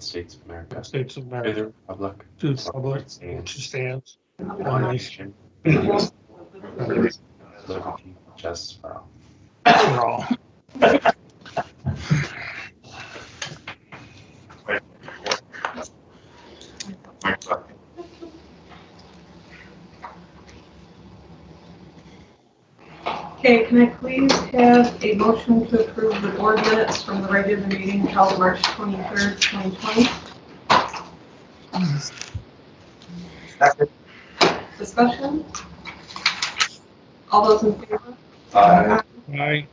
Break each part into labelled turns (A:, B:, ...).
A: United States of America,
B: States of
A: to
B: America,
A: the republic,
B: to the public
A: stands,
B: which stands,
A: one
B: one
A: nation,
B: nation,
A: liberty, justice for all.
B: for all.
C: Okay, can I please have a motion to approve the board minutes from the regular meeting held March 23rd, 2020?
D: Second.
C: Discussion? All those in favor?
D: Aye.
B: Aye.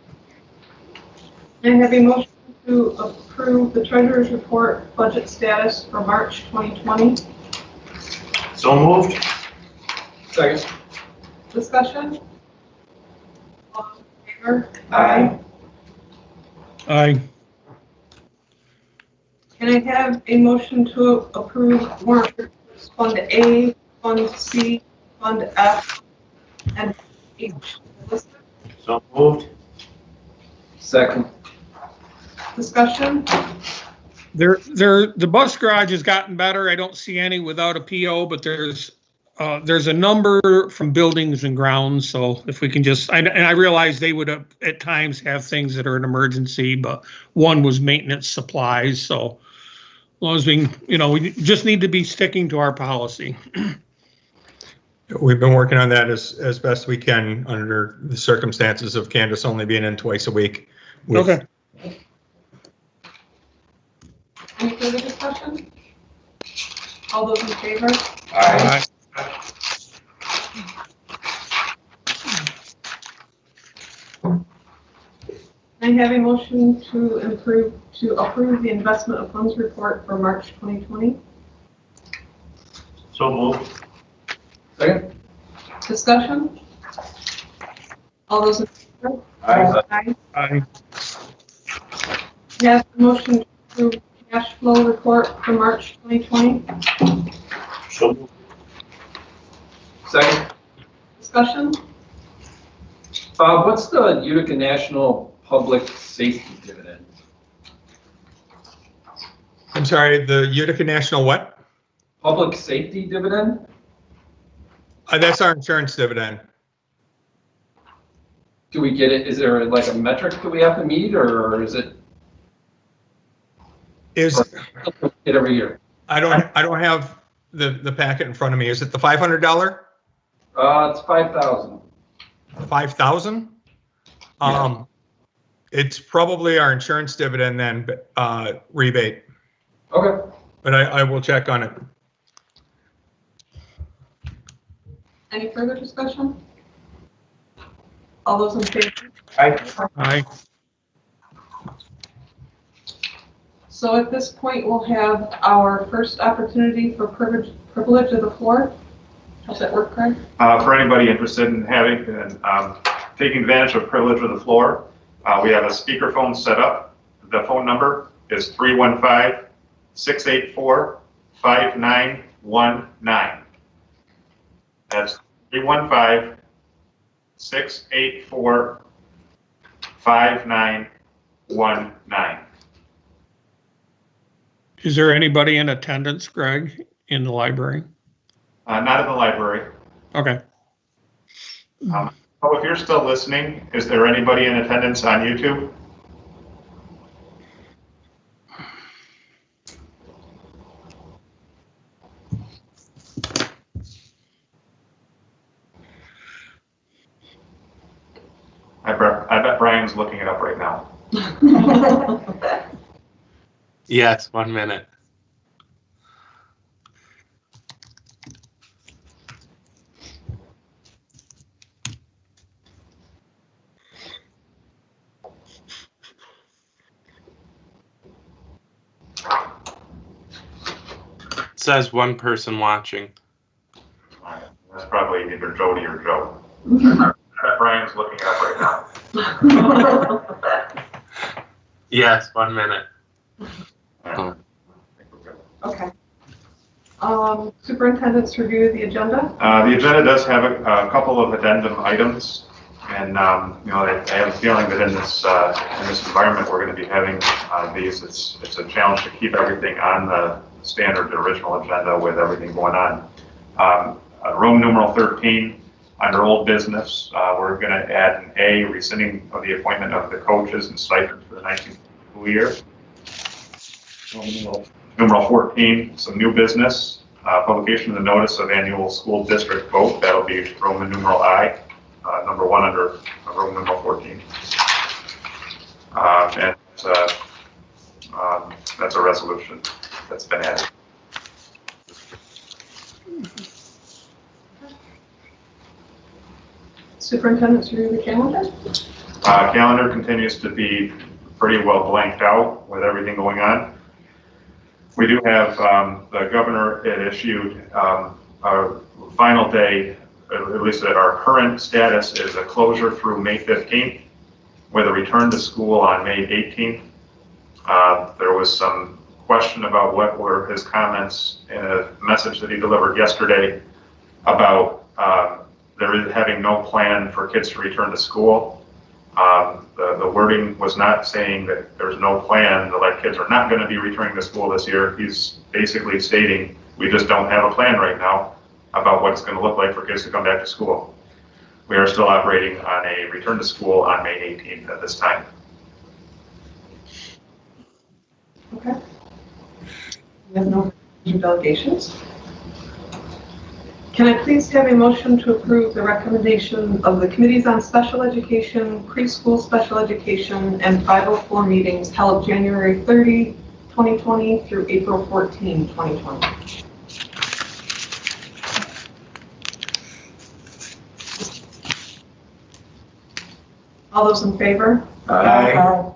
C: Can I have a motion to approve the treasurer's report budget status for March 2020?
D: So moved. Second.
C: Discussion? All those in favor?
D: Aye.
B: Aye.
C: Can I have a motion to approve warrant reports Fund A, Fund C, Fund F, and H listed?
D: So moved. Second.
C: Discussion?
B: The bus garage has gotten better. I don't see any without a PO, but there's a number from buildings and grounds. So if we can just, and I realize they would at times have things that are an emergency, but one was maintenance supplies. So as long as we just need to be sticking to our policy.
E: We've been working on that as best we can under the circumstances of Candace only being in twice a week.
B: Okay.
C: Any further discussion? All those in favor?
D: Aye.
C: I have a motion to approve the investment of funds report for March 2020.
D: So moved. Second.
C: Discussion? All those in favor?
D: Aye.
B: Aye.
C: I have a motion to approve cash flow report for March 2020.
D: So moved. Second.
C: Discussion?
F: Bob, what's the Utica National Public Safety Dividend?
E: I'm sorry, the Utica National what?
F: Public Safety Dividend?
E: That's our insurance dividend.
F: Do we get it? Is there like a metric that we have to meet, or is it get every year?
E: I don't have the packet in front of me. Is it the $500?
F: It's 5,000.
E: 5,000?
F: Yeah.
E: It's probably our insurance dividend then, rebate,
F: Okay.
E: but I will check on it.
C: Any further discussion? All those in favor?
E: Aye.
C: So at this point, we'll have our first opportunity for privilege of the floor. How's that work, Craig?
G: For anybody interested in having taking advantage of privilege of the floor, we have a speakerphone set up. The phone number is 315-684-5919. That's 315-684-5919.
B: Is there anybody in attendance, Greg, in the library?
G: Not in the library.
B: Okay.
G: Oh, if you're still listening, is there anybody in attendance on YouTube? I bet Brian's looking it up right now.
A: Yes, 1 minute. It says one person watching.
G: That's probably either Jody or Joe. I bet Brian's looking it up right now.
A: Yes, 1 minute.
C: Okay. Superintendent's review of the agenda.
G: The agenda does have a couple of addendum items. And, you know, I have a feeling that in this environment we're going to be having these, it's a challenge to keep everything on the standard, the original agenda with everything going on. Roman numeral 13, under old business, we're going to add an A, rescinding of the appointment of the coaches and stipends for the 19th school year. Roman numeral 14, some new business, publication of the notice of annual school district vote. That'll be Roman numeral I, number 1 under Roman numeral 14. And that's a resolution that's been added.
C: Superintendent's review the calendar?
G: Calendar continues to be pretty well blanked out with everything going on. We do have, the governor had issued a final day, at least at our current status, is a closure through May 15th with a return to school on May 18th. There was some question about what were his comments in a message that he delivered yesterday about there is having no plan for kids to return to school. The wording was not saying that there's no plan, that kids are not going to be returning to school this year. He's basically stating we just don't have a plan right now about what it's going to look like for kids to come back to school. We are still operating on a return to school on May 18th at this time.
C: Okay. We have no delegations. Can I please have a motion to approve the recommendation of the committees on special education, preschool special education, and 504 meetings held January 30, 2020 through April 14, 2020? All those in favor?
D: Aye.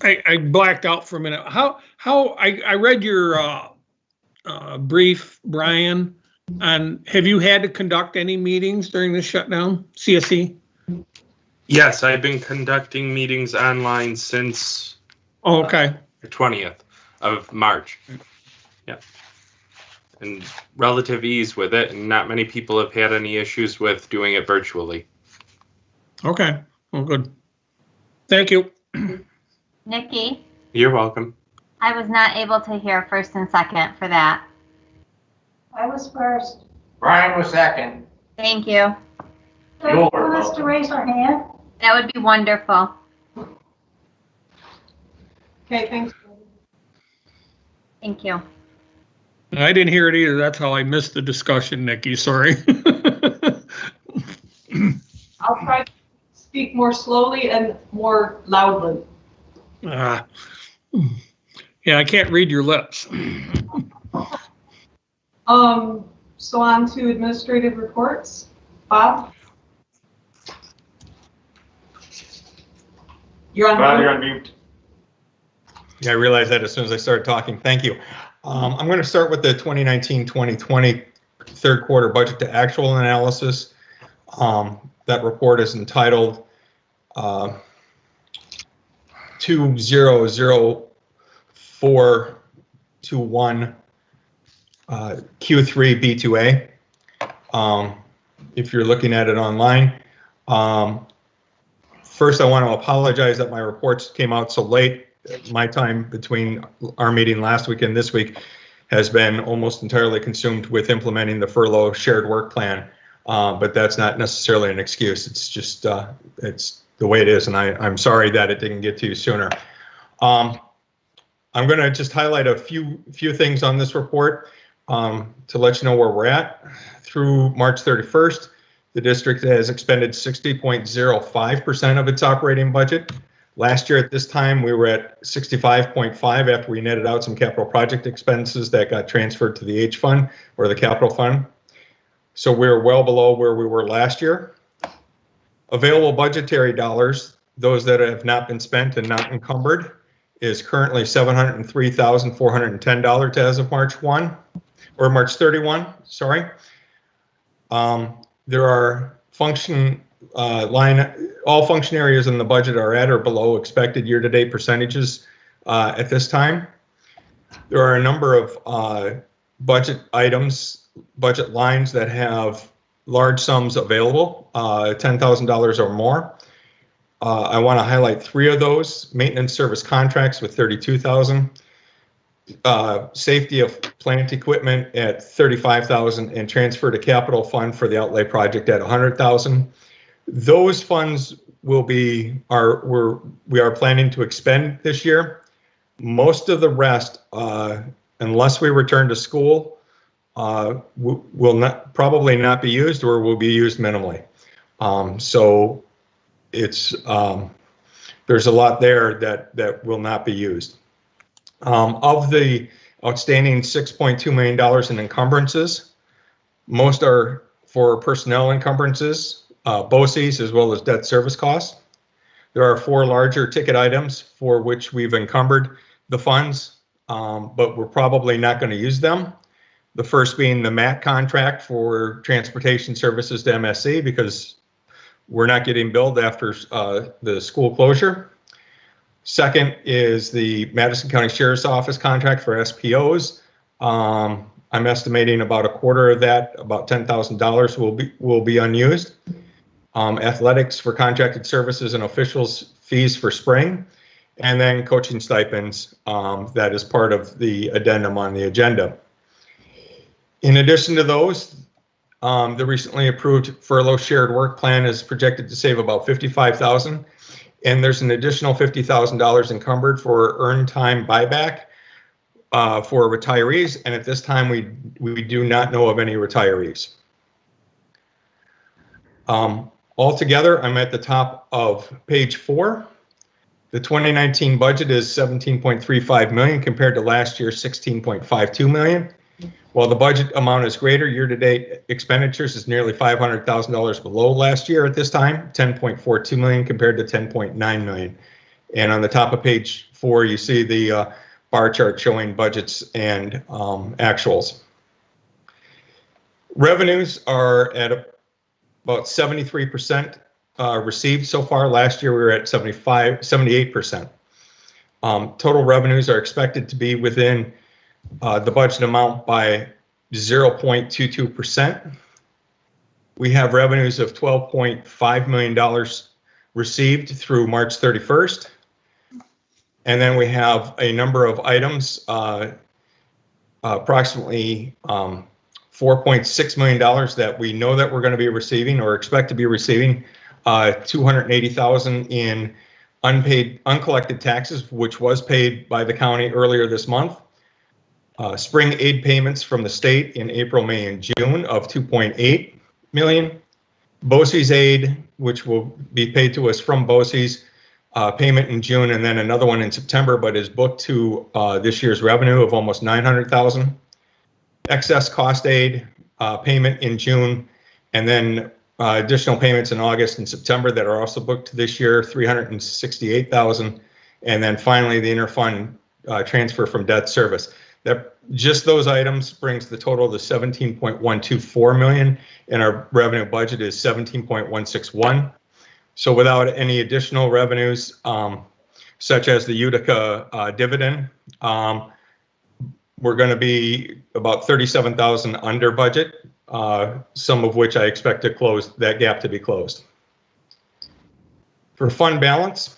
B: I blacked out for a minute. How I read your brief, Brian, and have you had to conduct any meetings during the shutdown, CSE?
A: Yes, I've been conducting meetings online since
B: Oh, okay.
A: the 20th of March. Yeah. And relative ease with it, and not many people have had any issues with doing it virtually.
B: Okay. Well, good. Thank you.
H: Nikki,
A: You're welcome.
H: I was not able to hear first and second for that.
I: I was first.
D: Brian was second.
H: Thank you.
D: You're
I: Want us to raise our hand?
H: That would be wonderful.
C: Okay, thanks.
H: Thank you.
B: I didn't hear it either. That's how I missed the discussion, Nikki. Sorry.
C: I'll try to speak more slowly and more loudly.
B: Yeah, I can't read your lips.
C: So on to administrative reports. Bob? You're on
G: Bob,
C: mute.
G: you're on mute.
E: Yeah, I realized that as soon as I started talking. Thank you. I'm going to start with the 2019-2020 third quarter budget to actual analysis. That report is entitled 200421 Q3 B2A. If you're looking at it online. First, I want to apologize that my reports came out so late. My time between our meeting last week and this week has been almost entirely consumed with implementing the furlough shared work plan. But that's not necessarily an excuse. It's just, it's the way it is. And I'm sorry that it didn't get to you sooner. I'm going to just highlight a few things on this report to let you know where we're at. Through March 31st, the district has expended 60.05% of its operating budget. Last year at this time, we were at 65.5 after we netted out some capital project expenses that got transferred to the H fund or the capital fund. So we're well below where we were last year. Available budgetary dollars, those that have not been spent and not encumbered, is currently $703,410 as of March 1 or March 31, sorry. There are all function areas in the budget are at or below expected year-to-date percentages at this time. There are a number of budget items, budget lines that have large sums available, $10,000 or more. I want to highlight 3 of those: maintenance service contracts with $32,000, safety of plant equipment at $35,000, and transfer to capital fund for the outlay project at $100,000. Those funds will be we are planning to expend this year. Most of the rest, unless we return to school, will probably not be used, or will be used minimally. So it's there's a lot there that will not be used. Of the outstanding $6.2 million in encumbrances, most are for personnel encumbrances, BOCES, as well as debt service costs. There are 4 larger ticket items for which we've encumbered the funds, but we're probably not going to use them. The first being the MAT contract for transportation services to MSC, because we're not getting billed after the school closure. Second is the Madison County Sheriff's Office contract for SPOs. I'm estimating about a quarter of that, about $10,000, will be unused. Athletics for contracted services and officials fees for spring, and then coaching stipends, that is part of the addendum on the agenda. In addition to those, the recently approved furlough shared work plan is projected to save about $55,000, and there's an additional $50,000 encumbered for earned time buyback for retirees, and at this time we do not know of any retirees. Altogether, I'm at the top of page 4. The 2019 budget is $17.35 million compared to last year's $16.52 million. While the budget amount is greater, year-to-date expenditures is nearly $500,000 below last year at this time, $10.42 million compared to $10.9 million. And on the top of page 4, you see the bar chart showing budgets and actuals. Revenues are at about 73% received so far. Last year we were at 78%. Total revenues are expected to be within the budget amount by 0.22%. We have revenues of $12.5 million received through March 31st. And then we have a number of items, approximately $4.6 million that we know that we're going to be receiving or expect to be receiving, $280,000 in uncollected taxes, which was paid by the county earlier this month. Spring aid payments from the state in April, May, and June of $2.8 million. BOCES aid, which will be paid to us from BOCES, payment in June, and then another one in September, but is booked to this year's revenue of almost $900,000. Excess cost aid payment in June, and then additional payments in August and September that are also booked to this year, $368,000. And then finally, the interfund transfer from debt service. That just those items brings the total to $17.124 million, and our revenue budget is $17.161. So without any additional revenues, such as the Utica dividend, we're going to be about $37,000 under budget, some of which I expect to close that gap to be closed. For fund balance,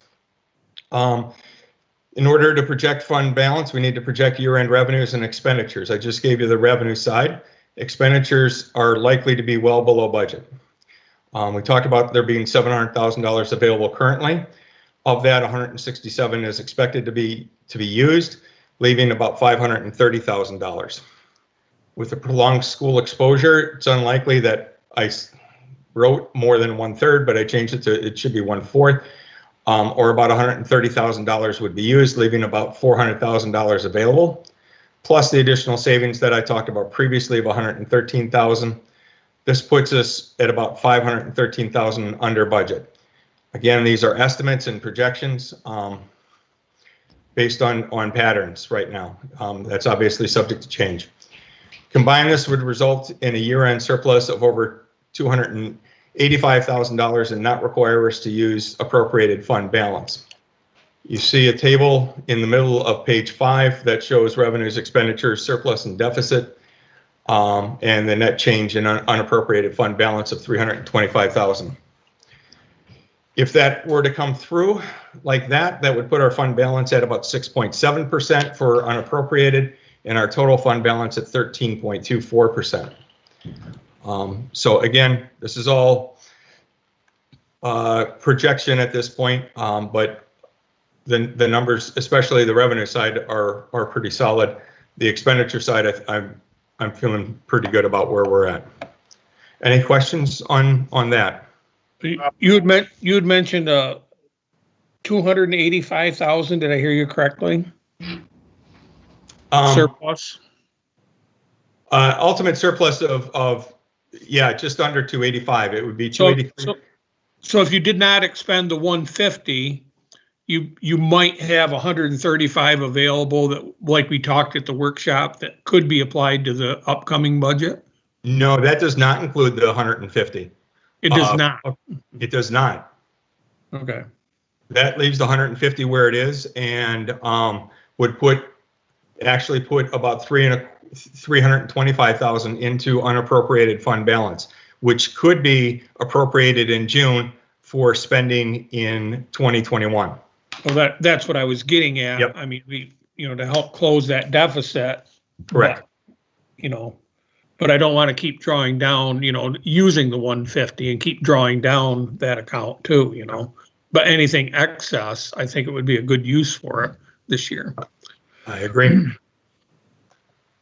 E: in order to project fund balance, we need to project year-end revenues and expenditures. I just gave you the revenue side. Expenditures are likely to be well below budget. We talked about there being $700,000 available currently. Of that, $167,000 is expected to be used, leaving about $530,000. With the prolonged school exposure, it's unlikely that I wrote more than 1/3, but I changed it to it should be 1/4. Or about $130,000 would be used, leaving about $400,000 available, plus the additional savings that I talked about previously of $113,000. This puts us at about $513,000 under budget. Again, these are estimates and projections based on patterns right now. That's obviously subject to change. Combine this would result in a year-end surplus of over $285,000 and not require us to use appropriated fund balance. You see a table in the middle of page 5 that shows revenues, expenditures, surplus, and deficit. and the net change in unappropriated fund balance of $325,000. If that were to come through like that, that would put our fund balance at about 6.7% for unappropriated, and our total fund balance at 13.24%. So again, this is all projection at this point, but the numbers, especially the revenue side, are pretty solid. The expenditure side, I'm feeling pretty good about where we're at. Any questions on that?
B: You had mentioned 285,000. Did I hear you correctly? Surplus.
E: Ultimate surplus of yeah, just under 285. It would be 283.
B: So if you did not expend the 150, you might have 135 available that, like we talked at the workshop, that could be applied to the upcoming budget.
E: No, that does not include the 150.
B: It does not.
E: It does not.
B: Okay.
E: That leaves the 150 where it is, and would actually put about 325,000 into unappropriated fund balance, which could be appropriated in June for spending in 2021.
B: Well, that's what I was getting at.
E: Yep.
B: I mean, to help close that deficit.
E: Correct.
B: But I don't want to keep drawing down, using the 150 and keep drawing down that account too, But anything excess, I think it would be a good use for it this year.
E: I agree.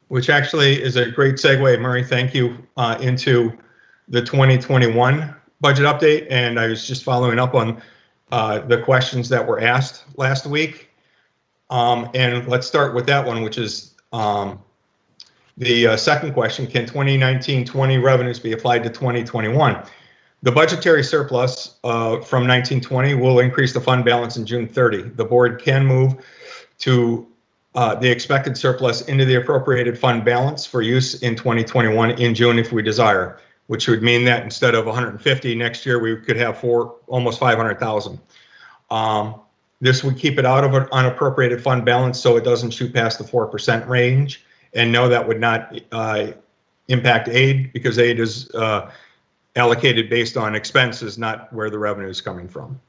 E: Which actually is a great segue, Murray. Thank you, into the 2021 budget update. And I was just following up on the questions that were asked last week. And let's start with that one, which is the second question: can 2019-20 revenues be applied to 2021? The budgetary surplus from 1920 will increase the fund balance in June 30. The board can move to the expected surplus into the appropriated fund balance for use in 2021 in June if we desire, which would mean that instead of 150 next year, we could have almost 500,000. This would keep it out of an unappropriated fund balance so it doesn't shoot past the 4% range. And no, that would not impact aid, because aid is allocated based on expenses, not where the revenue is coming from.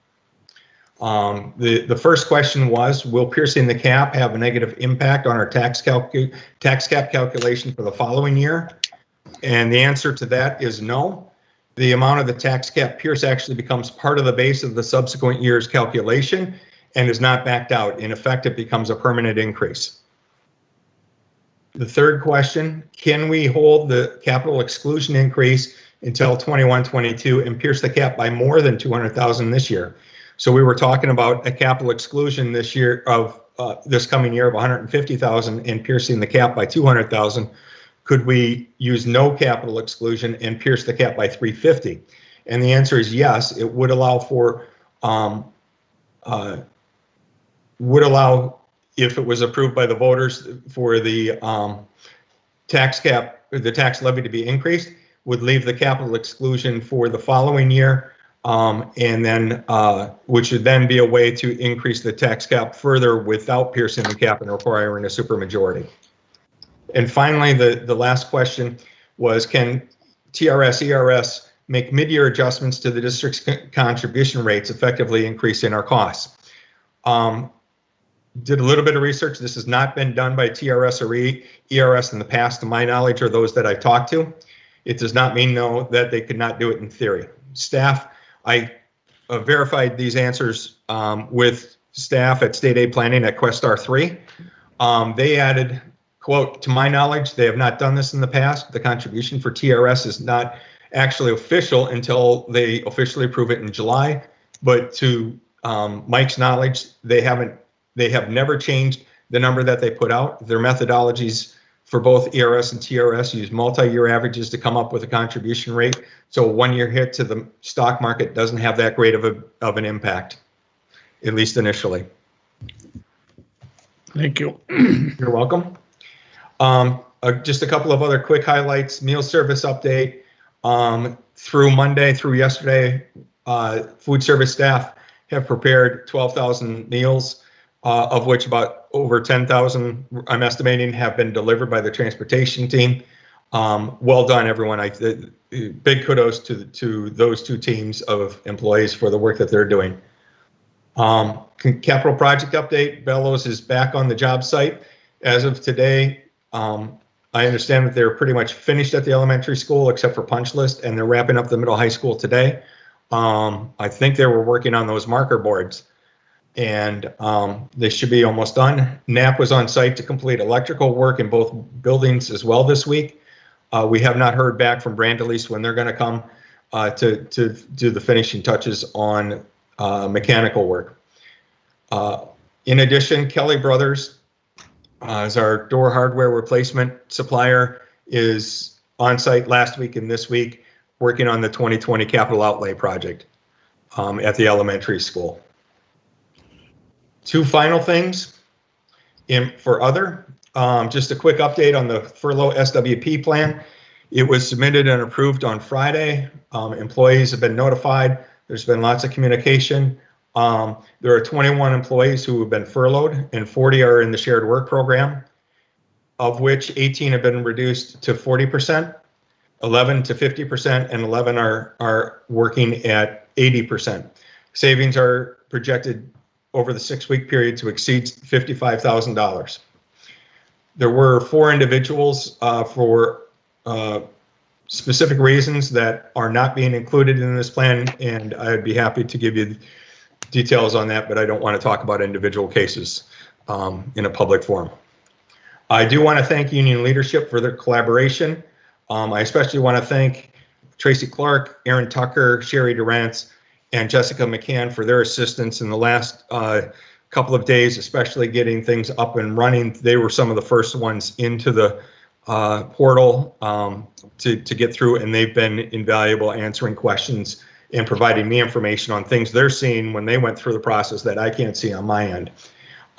E: The first question was, will piercing the cap have a negative impact on our tax cap calculation for the following year? And the answer to that is no. The amount of the tax cap pierce actually becomes part of the base of the subsequent year's calculation and is not backed out. In effect, it becomes a permanent increase. The third question, can we hold the capital exclusion increase until 21-22 and pierce the cap by more than 200,000 this year? So we were talking about a capital exclusion this year of this coming year of 150,000 and piercing the cap by 200,000. Could we use no capital exclusion and pierce the cap by 350? And the answer is yes. It would allow for if it was approved by the voters, for the tax cap, the tax levy to be increased, would leave the capital exclusion for the following year, and then which would then be a way to increase the tax cap further without piercing the cap and requiring a supermajority. And finally, the last question was, can TRS, ERS make mid-year adjustments to the district's contribution rates, effectively increasing our costs? Did a little bit of research. This has not been done by TRS or ERS in the past, to my knowledge, or those that I've talked to. It does not mean, no, that they could not do it in theory. Staff, I verified these answers with staff at State Aid Planning at Questar 3. They added, quote, to my knowledge, they have not done this in the past. The contribution for TRS is not actually official until they officially approve it in July. But to Mike's knowledge, they have never changed the number that they put out. Their methodologies for both ERS and TRS use multi-year averages to come up with a contribution rate. So a one-year hit to the stock market doesn't have that great of an impact, at least initially.
B: Thank you.
E: You're welcome. Just a couple of other quick highlights. Meal service update. Through Monday, through yesterday, food service staff have prepared 12,000 meals, of which about over 10,000, I'm estimating, have been delivered by the transportation team. Well done, everyone. Big kudos to those two teams of employees for the work that they're doing. Capital project update, Bellows is back on the job site. As of today, I understand that they're pretty much finished at the elementary school except for punch list, and they're wrapping up the middle high school today. I think they were working on those marker boards, and they should be almost done. Knapp was on site to complete electrical work in both buildings as well this week. We have not heard back from Brandeis when they're going to come to do the finishing touches on mechanical work. In addition, Kelly Brothers, as our door hardware replacement supplier, is on site last week and this week working on the 2020 capital outlay project at the elementary school. Two final things for other. Just a quick update on the furlough SWP plan. It was submitted and approved on Friday. Employees have been notified. There's been lots of communication. There are 21 employees who have been furloughed and 40 are in the shared work program, of which 18 have been reduced to 40%, 11 to 50%, and 11 are working at 80%. Savings are projected over the 6-week period to exceed $55,000. There were 4 individuals for specific reasons that are not being included in this plan, and I'd be happy to give you details on that, but I don't want to talk about individual cases in a public forum. I do want to thank union leadership for their collaboration. I especially want to thank Tracy Clark, Aaron Tucker, Sherry Durantz, and Jessica McCann for their assistance in the last couple of days, especially getting things up and running. They were some of the first ones into the portal to get through, and they've been invaluable answering questions and providing me information on things they're seeing when they went through the process that I can't see on my end.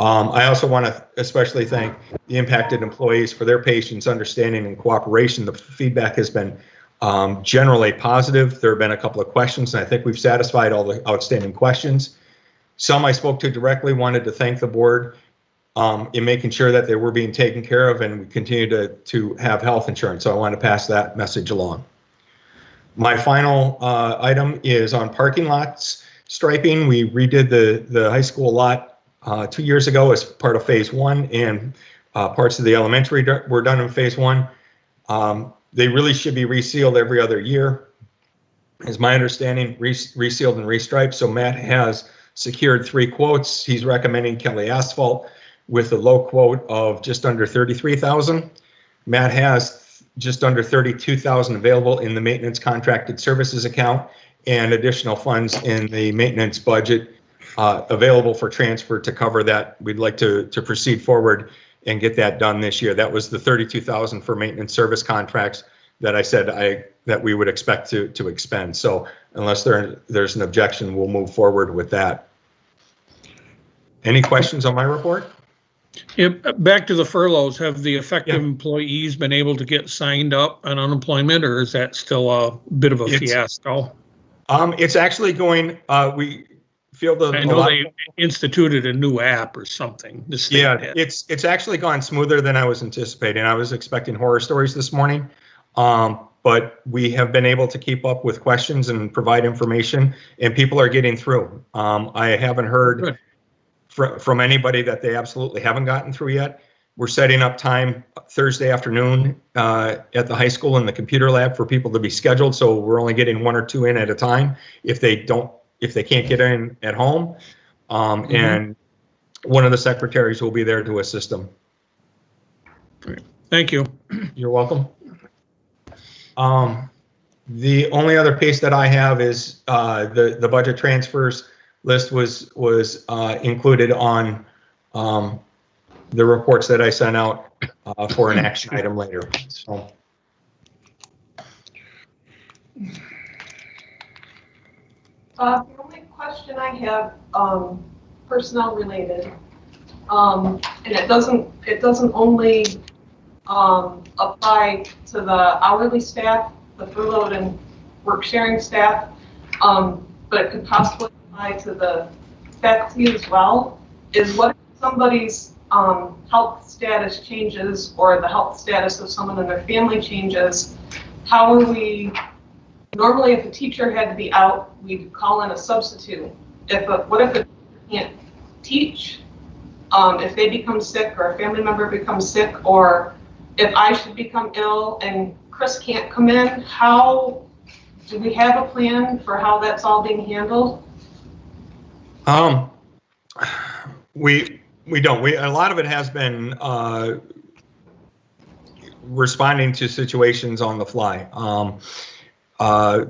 E: I also want to especially thank the impacted employees for their patience, understanding, and cooperation. The feedback has been generally positive. There have been a couple of questions, and I think we've satisfied all the outstanding questions. Some I spoke to directly wanted to thank the board in making sure that they were being taken care of, and we continue to have health insurance. So I want to pass that message along. My final item is on parking lots striping. We redid the high school lot 2 years ago as part of phase 1, and parts of the elementary were done in phase 1. They really should be resealed every other year, is my understanding, resealed and restriped. So Matt has secured 3 quotes. He's recommending Kelly Asphalt with a low quote of just under $33,000. Matt has just under $32,000 available in the maintenance contracted services account, and additional funds in the maintenance budget available for transfer to cover that. We'd like to proceed forward and get that done this year. That was the $32,000 for maintenance service contracts that I said that we would expect to expend. So unless there's an objection, we'll move forward with that. Any questions on my report?
B: Yeah, back to the furloughs. Have the affected employees been able to get signed up on unemployment, or is that still a bit of a fiasco?
E: It's actually going. We feel the.
B: I know they instituted a new app or something.
E: Yeah, it's actually gone smoother than I was anticipating. I was expecting horror stories this morning, but we have been able to keep up with questions and provide information, and people are getting through. I haven't heard from anybody that they absolutely haven't gotten through yet. We're setting up time Thursday afternoon at the high school in the computer lab for people to be scheduled. So we're only getting 1 or 2 in at a time if they can't get in at home. And one of the secretaries will be there to assist them.
B: Great. Thank you.
E: You're welcome. The only other piece that I have is the budget transfers list was included on the reports that I sent out for an action item later. So.
C: The only question I have, personnel related, and it doesn't only apply to the hourly staff, the furloughed and work sharing staff, but it could possibly apply to the faculty as well, is what if somebody's health status changes or the health status of someone and their family changes, how are we, normally if a teacher had to be out, we'd call in a substitute. What if a teacher can't teach? If they become sick or a family member becomes sick, or if I should become ill and Chris can't come in, how do we have a plan for how that's all being handled?
E: We don't. A lot of it has been responding to situations on the fly.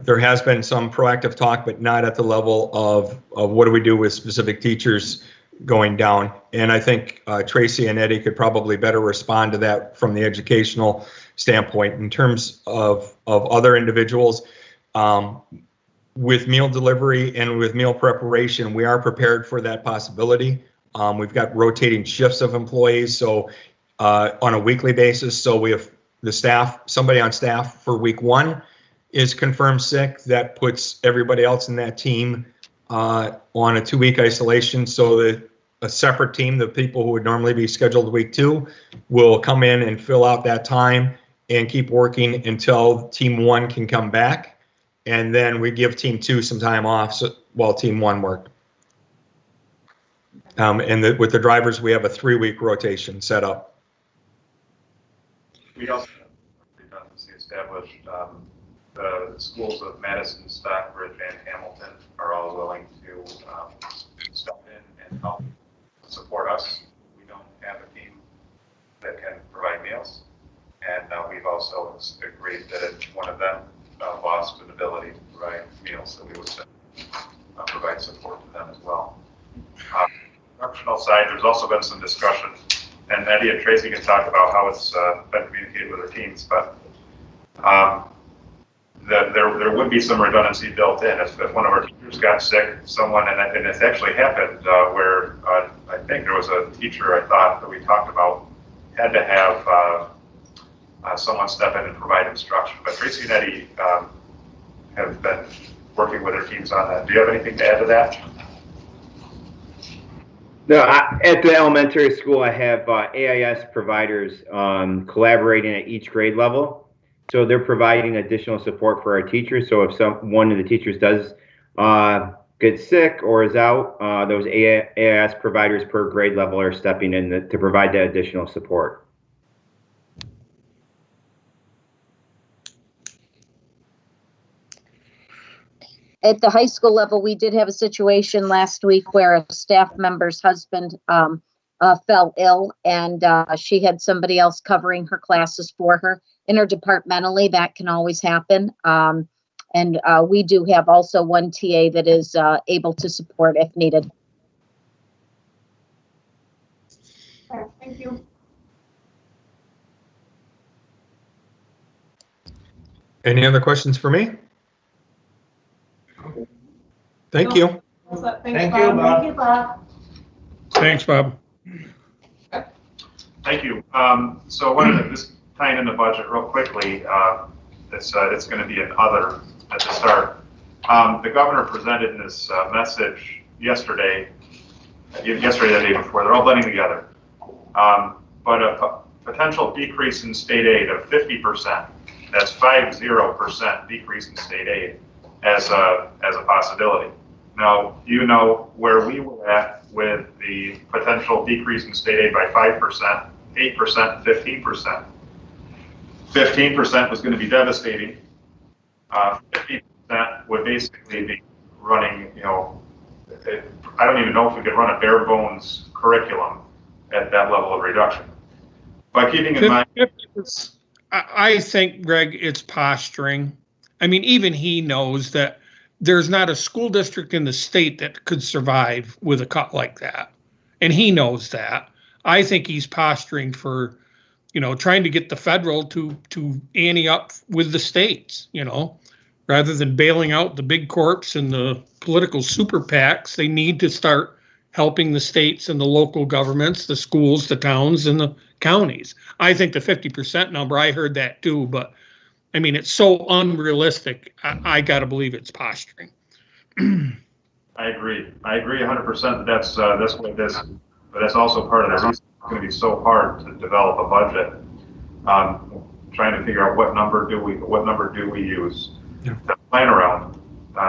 E: There has been some proactive talk, but not at the level of what do we do with specific teachers going down. And I think Tracy and Eddie could probably better respond to that from the educational standpoint. In terms of other individuals, with meal delivery and with meal preparation, we are prepared for that possibility. We've got rotating shifts of employees, so on a weekly basis. So we have the staff, somebody on staff for week 1 is confirmed sick. That puts everybody else in that team on a 2-week isolation, so that a separate team, the people who would normally be scheduled week 2, will come in and fill out that time and keep working until team 1 can come back. And then we give team 2 some time off while team 1 worked. With the drivers, we have a 3-week rotation set up.
G: We also have redundancy established. The schools of Madison, Stockbridge, and Hamilton are all willing to step in and help support us. We don't have a team that can provide meals, and we've also agreed that if one of them lost an ability to provide meals, that we would provide support to them as well. Instructional side, there's also been some discussion, and Eddie and Tracy can talk about how it's been communicated with their teams, but there would be some redundancy built in. If one of our teachers got sick, and it's actually happened where I think there was a teacher I thought that we talked about had to have someone step in and provide instruction. But Tracy and Eddie have been working with their teams on that. Do you have anything to add to that?
J: No, at the elementary school, I have AIS providers collaborating at each grade level. So they're providing additional support for our teachers. So if one of the teachers does get sick or is out, those AIS providers per grade level are stepping in to provide that additional support.
K: At the high school level, we did have a situation last week where a staff member's husband fell ill, and she had somebody else covering her classes for her. Interdepartmentally, that can always happen. And we do have also one TA that is able to support if needed.
C: Thank you.
E: Any other questions for me? Thank you.
D: Thank you, Bob.
I: Thank you, Bob.
B: Thanks, Bob.
G: Thank you. So I wanted to just tie in the budget real quickly. It's going to be an other at the start. The governor presented this message yesterday, the day before. They're all blending together. But a potential decrease in state aid of 50%. That's 50% decrease in state aid as a possibility. Now, you know where we were at with the potential decrease in state aid by 5%, 8%, 15%. 15% was going to be devastating. 50% would basically be running, I don't even know if we could run a bare bones curriculum at that level of reduction. By keeping in mind,
B: I think, Greg, it's posturing. I mean, even he knows that there's not a school district in the state that could survive with a cut like that. And he knows that. I think he's posturing for, trying to get the federal to ante up with the states, rather than bailing out the big corps and the political super PACs. They need to start helping the states and the local governments, the schools, the towns, and the counties. I think the 50% number, I heard that too, but I mean, it's so unrealistic. I got to believe it's posturing.
G: I agree 100% that's what it is, but that's also part of the reason going to be so hard to develop a budget. Trying to figure out what number do we use to plan around.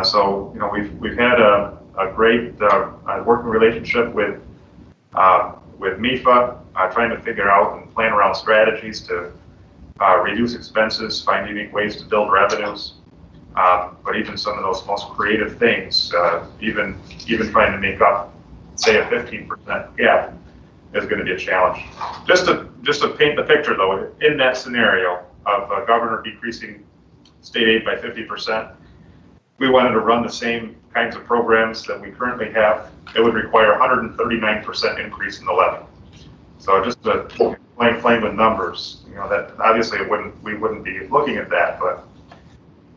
G: So you know, we've had a great working relationship with MIFA, trying to figure out and plan around strategies to reduce expenses, find unique ways to build revenues. But even some of those most creative things, even trying to make up, say, a 15% gap, is going to be a challenge. Just to paint the picture, though, in that scenario of a governor decreasing state aid by 50%, we wanted to run the same kinds of programs that we currently have. It would require 139% increase in the levy. So just to plain with numbers, you know, that obviously we wouldn't be looking at that, but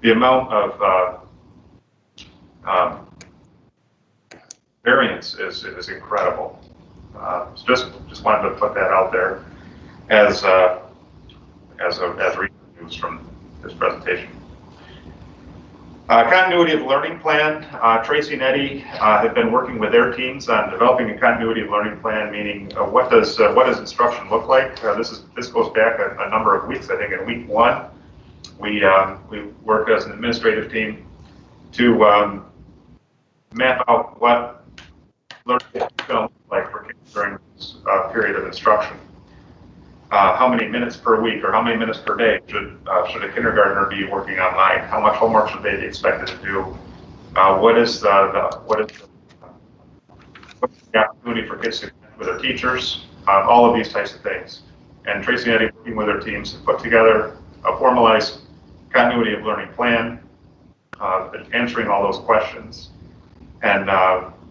G: the amount of variance is incredible. Just wanted to put that out there as recent news from this presentation. Continuity of learning plan. Tracy and Eddie have been working with their teams on developing a continuity of learning plan, meaning what does instruction look like? This goes back a number of weeks. I think in week 1, we worked as an administrative team to map out what learning is going to look like for kids during this period of instruction. How many minutes per week or how many minutes per day should a kindergartner be working online? How much homework should they be expected to do? What is the opportunity for kids to connect with their teachers? All of these types of things. And Tracy and Eddie working with their teams to put together a formalized continuity of learning plan, answering all those questions. And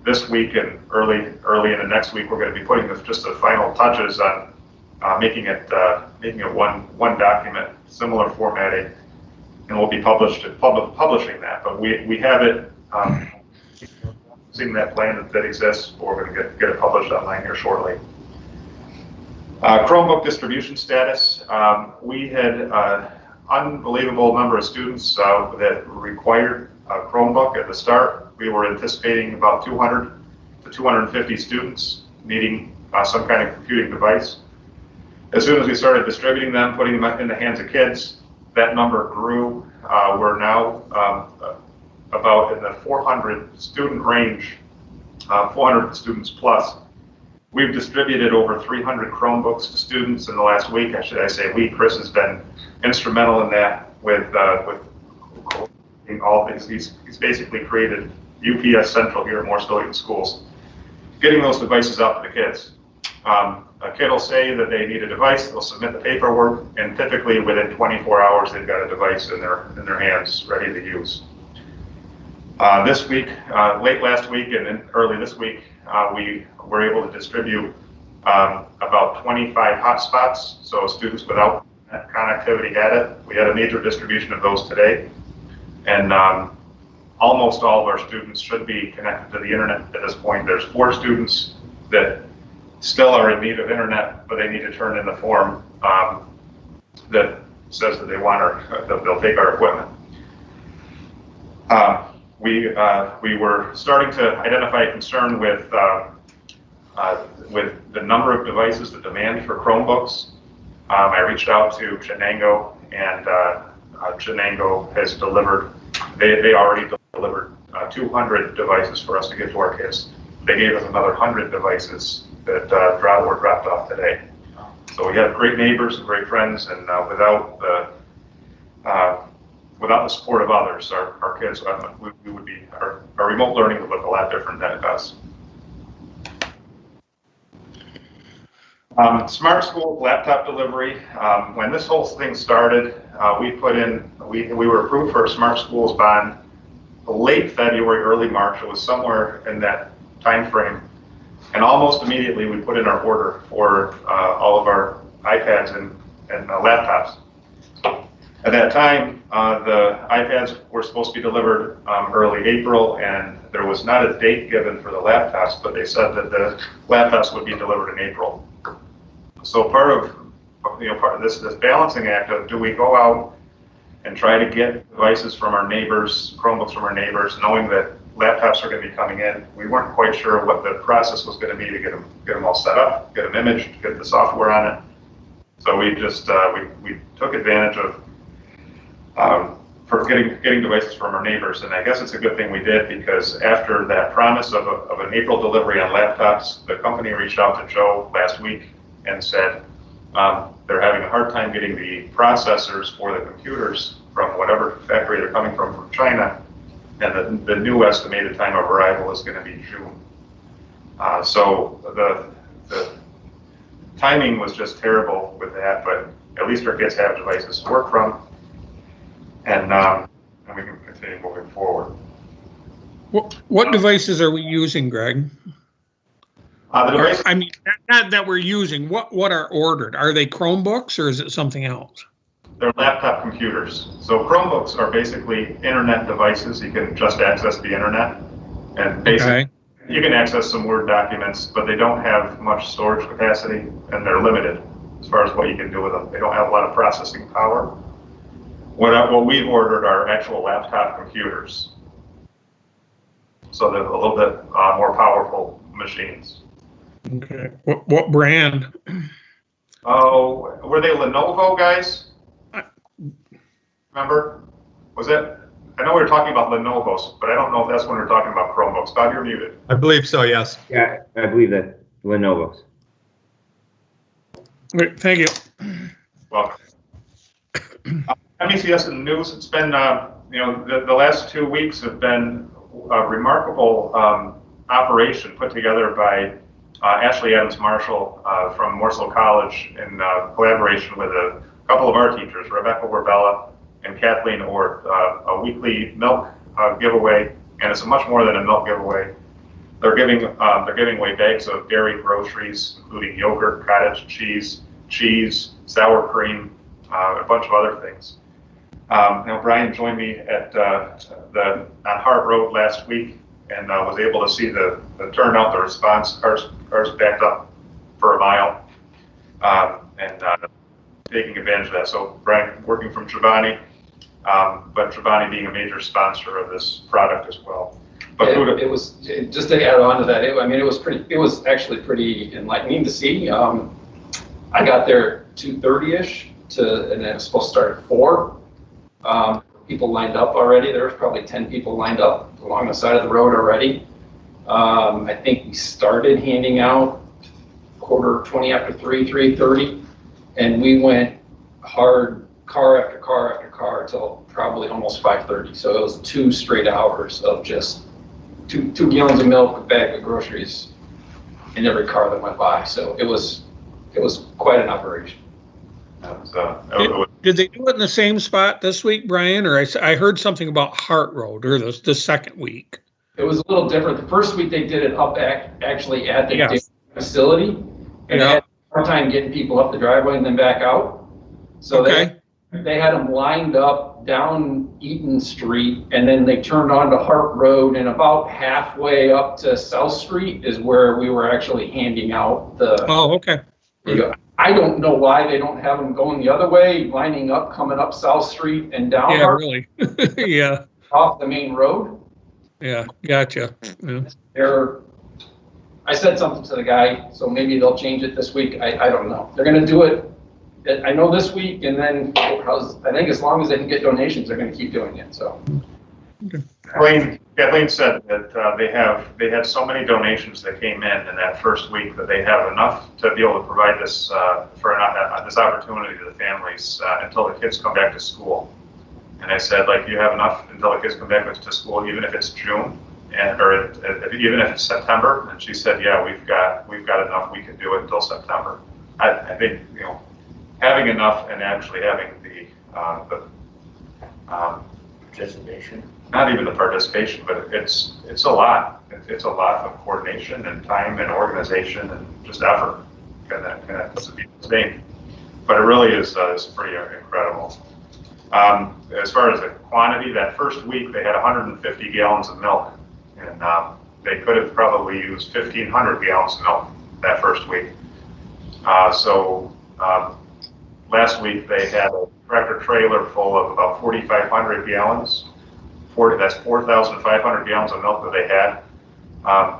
G: this week and early in the next week, we're going to be putting just the final touches on making it one document, similar formatting, and we'll be publishing that. But we have it, seeing that plan that exists. We're going to get it published online here shortly. Chromebook distribution status. We had unbelievable number of students that required a Chromebook at the start. We were anticipating about 200 to 250 students needing some kind of computing device. As soon as we started distributing them, putting them in the hands of kids, that number grew. We're now about in the 400 student range, 400 students plus. We've distributed over 300 Chromebooks to students in the last week. Actually, I say we. Chris has been instrumental in that with all these. He's basically created UPS Central here at Morrisville-Eaton schools, getting those devices out to the kids. A kid will say that they need a device, they'll submit the paperwork, and typically within 24 hours they've got a device in their hands ready to use. This week, late last week and then early this week, we were able to distribute about 25 hotspots, so students without connectivity had it. We had a major distribution of those today, and almost all of our students should be connected to the internet at this point. There's 4 students that still are in need of internet, but they need to turn in the form that says that they want they'll take our equipment. We were starting to identify a concern with the number of devices, the demand for Chromebooks. I reached out to Chenango, and Chenango has delivered. They already delivered 200 devices for us to get to our kids. They gave us another 100 devices that were dropped off today. So we have great neighbors and great friends, and without the support of others, our kids, we would be, our remote learning would look a lot different than it does. Smart School laptop delivery. When this whole thing started, we were approved for a Smart Schools bond late February, early March. It was somewhere in that time frame. And almost immediately we put in our order for all of our iPads and laptops. At that time, the iPads were supposed to be delivered early April, and there was not a date given for the laptops, but they said that the laptops would be delivered in April. So part of this balancing act of, do we go out and try to get devices from our neighbors, Chromebooks from our neighbors, knowing that laptops were going to be coming in. We weren't quite sure what the process was going to be to get them all set up, get them imaged, get the software on it. So we just we took advantage of for getting devices from our neighbors, and I guess it's a good thing we did, because after that promise of an April delivery on laptops, the company reached out to Joe last week and said they're having a hard time getting the processors for the computers from whatever factory they're coming from China, and the new estimated time of arrival is going to be June. So the timing was just terrible with that, but at least our kids have devices to work from, and we can continue moving forward.
B: What devices are we using, Greg?
G: The devices,
B: I mean, not that we're using. What are ordered? Are they Chromebooks or is it something else?
G: they're laptop computers. So Chromebooks are basically internet devices. You can just access the internet, and basically you can access some Word documents, but they don't have much storage capacity, and they're limited as far as what you can do with them. They don't have a lot of processing power. What we've ordered are actual laptop computers. So they're a little bit more powerful machines.
B: Okay. What brand?
G: Oh, were they Lenovo guys? Remember? Was it? I know we were talking about Lenovo's, but I don't know if that's when we were talking about Chromebooks. Bob, you're muted.
E: I believe so, yes.
J: Yeah, I believe that Lenovo's.
B: Great, thank you.
G: Welcome. MECS in the news. It's been, the last 2 weeks have been a remarkable operation put together by Ashley Adams Marshall from Morrisville College in collaboration with a couple of our teachers, Rebecca Warbella and Kathleen Orth, a weekly milk giveaway, and it's much more than a milk giveaway. They're giving away bags of dairy groceries, including yogurt, cottage cheese, sour cream, a bunch of other things. Now Brian joined me at on Hart Road last week and was able to see the turnout, the response. Cars backed up for a mile, and taking advantage of that. So Brian working from Giovanni, but Giovanni being a major sponsor of this product as well. But
F: it was just to add on to that. It was actually pretty enlightening to see. I got there 2:30ish and it was supposed to start at 4. People lined up already. There was probably 10 people lined up along the side of the road already. I think we started handing out 20 after 3, 3:30, and we went hard, car after car after car, till probably almost 5:30. So it was 2 straight hours of just 2 gallons of milk, a bag of groceries in every car that went by. So it was quite an operation.
B: Did they do it in the same spot this week, Brian? Or I heard something about Hart Road, or the second week.
F: It was a little different. The first week they did it up actually at the facility, and they had a hard time getting people up the driveway and then back out. So they had them lined up down Eaton Street, and then they turned onto Hart Road, and about halfway up to South Street is where we were actually handing out the.
B: Oh, okay.
F: I don't know why they don't have them going the other way, lining up, coming up South Street and down.
B: Yeah, really. Yeah.
F: Off the main road.
B: Yeah, gotcha. Yeah.
F: I said something to the guy, so maybe they'll change it this week. I don't know. They're going to do it, I know, this week, and then I think as long as they can get donations, they're going to keep doing it. So.
G: Kathleen said that they had so many donations that came in that first week that they have enough to be able to provide this this opportunity to the families until the kids come back to school. And I said, you have enough until the kids come back to school, even if it's June or even if it's September. And she said, yeah, we've got enough. We can do it until September. I think having enough and actually having the
D: participation.
G: Not even the participation, but it's a lot. It's a lot of coordination and time and organization and just effort. Can sustain. But it really is pretty incredible. As far as the quantity, that first week they had 150 gallons of milk, and they could have probably used 1,500 gallons of milk that first week. So last week they had a tractor trailer full of about 4,500 gallons that's 4,500 gallons of milk that they had.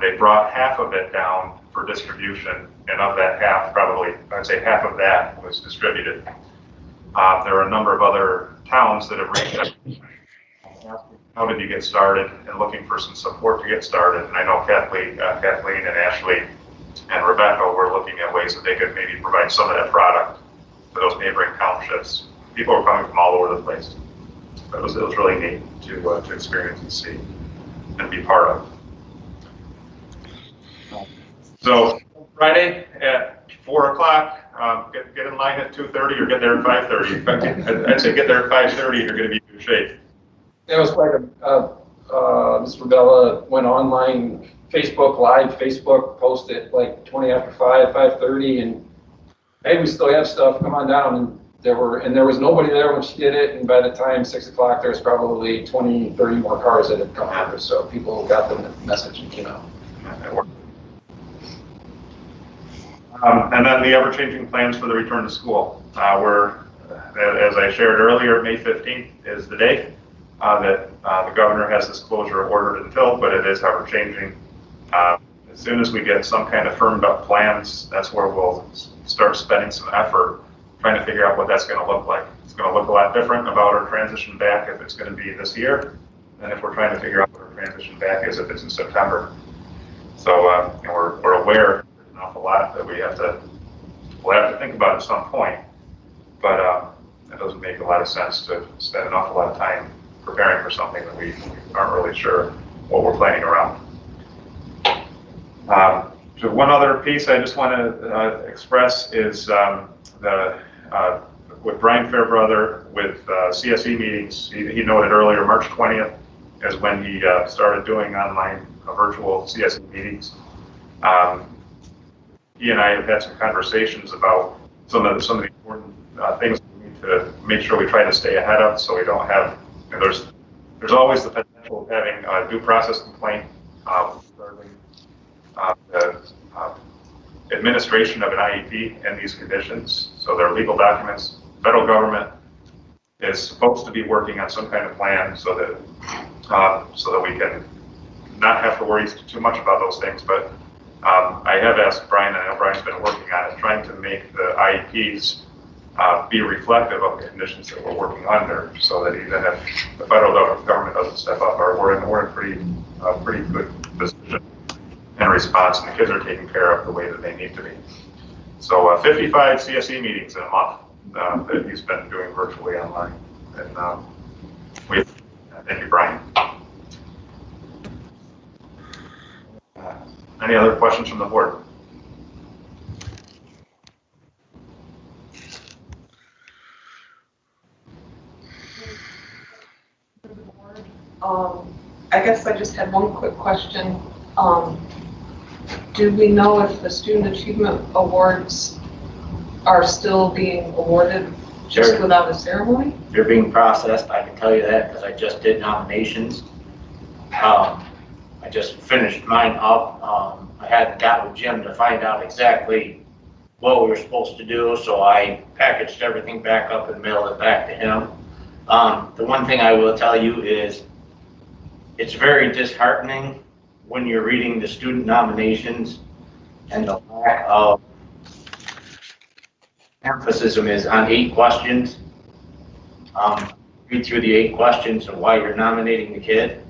G: They brought half of it down for distribution, and of that half, probably, I'd say half of that was distributed. There are a number of other towns that have reached out, asking, how did you get started, and looking for some support to get started. And I know Kathleen and Ashley and Rebecca were looking at ways that they could maybe provide some of that product to those neighboring townships. People were coming from all over the place. It was really neat to experience and see and be part of. So Friday at 4 o'clock, get in line at 2:30 or get there at 5:30. I'd say get there at 5:30. You're going to be in good shape.
F: It was quite Ms. Rebella went online, Facebook Live, Facebook posted like 20 after 5, 5:30, and hey, we still have stuff, come on down. And there was nobody there when she did it, and by the time 6 o'clock, there was probably 20, 30 more cars that had come out, so people got the message and came out.
G: And then the ever-changing plans for the return to school. As I shared earlier, May 15th is the day that the governor has this closure ordered until, but it is ever-changing. As soon as we get some kind of firmed up plans, that's where we'll start spending some effort trying to figure out what that's going to look like. It's going to look a lot different about our transition back if it's going to be this year than if we're trying to figure out what our transition back is if it's in September. So we're aware there's an awful lot that we'll have to think about at some point, but it doesn't make a lot of sense to spend an awful lot of time preparing for something that we aren't really sure what we're planning around. So one other piece I just want to express is with Brian Fairbrother with CSE meetings. He noted earlier March 20th is when he started doing online virtual CSE meetings. He and I have had some conversations about some of the important things we need to make sure we try to stay ahead of, so we don't have. There's always the potential of having a due process complaint regarding the administration of an IEP and these conditions. So they're legal documents. Federal government is supposed to be working on some kind of plan so that we can not have to worry too much about those things. But I have asked Brian, and I know Brian's been working on it, trying to make the IEPs be reflective of the conditions that we're working under, so that even if the federal government doesn't step up, we're in a pretty good position in response, and the kids are taken care of the way that they need to be. So 55 CSE meetings in a month that he's been doing virtually online. And thank you, Brian. Any other questions from the board?
C: I guess I just had one quick question. Do we know if the Student Achievement Awards are still being awarded just without a ceremony?
D: They're being processed, I can tell you that, because I just did nominations. I just finished mine up. I hadn't got with Jim to find out exactly what we were supposed to do, so I packaged everything back up and mailed it back to him. The one thing I will tell you is it's very disheartening when you're reading the student nominations and the lack of emphasis is on 8 questions. Read through the 8 questions and why you're nominating the kid,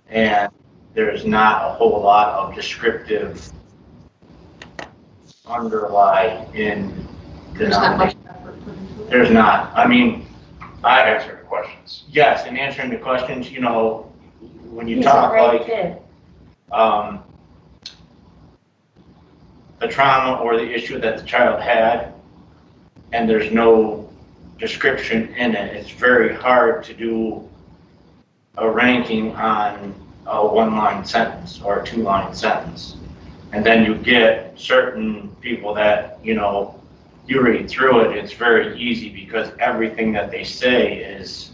D: and there's not a whole lot of descriptive underlie in the nomination. There's not. I mean, I
G: answer the questions.
D: Yes, in answering the questions, you know, when you talk like the trauma or the issue that the child had, and there's no description in it, it's very hard to do a ranking on a 1-line sentence or a 2-line sentence. And then you get certain people that, you know, you read through it, it's very easy because everything that they say is,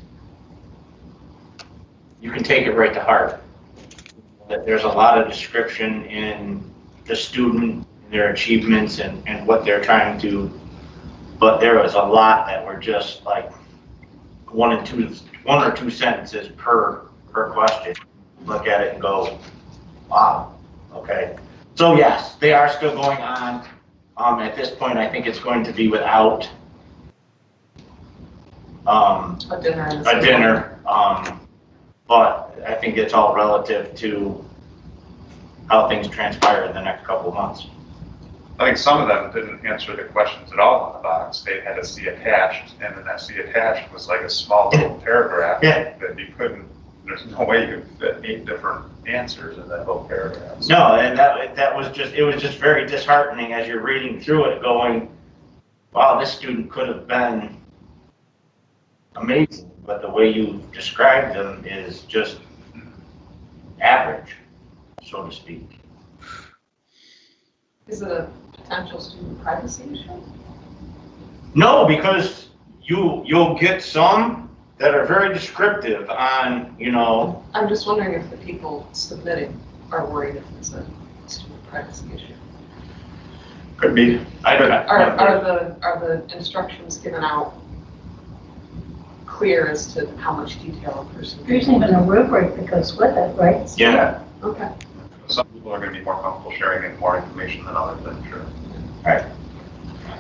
D: you can take it right to heart. There's a lot of description in the student, their achievements, and what they're trying to, but there was a lot that were just like 1 and 1 or 2 sentences per question. Look at it and go, wow, okay. So yes, they are still going on. At this point, I think it's going to be without
C: A dinner.
D: a dinner. But I think it's all relative to how things transpire in the next couple of months.
G: I think some of them didn't answer the questions at all on the box. They had a see attached, and then that see attached was like a small little paragraph
D: Yeah.
G: that you couldn't, there's no way you could fit 8 different answers in that whole paragraph.
D: No, and that was just, it was just very disheartening as you're reading through it going, wow, this student could have been amazing, but the way you described them is just average, so to speak.
C: Is it a potential student privacy issue?
D: No, because you'll get some that are very descriptive on, you know.
C: I'm just wondering if the people submitting are worried if it's a student privacy issue.
G: Could be.
C: Are the instructions given out clear as to how much detail a person?
I: There's even a rubric that goes with it, right?
D: Yeah.
C: Okay.
G: Some people are going to be more comfortable sharing more information than others, I'm sure.
D: Right.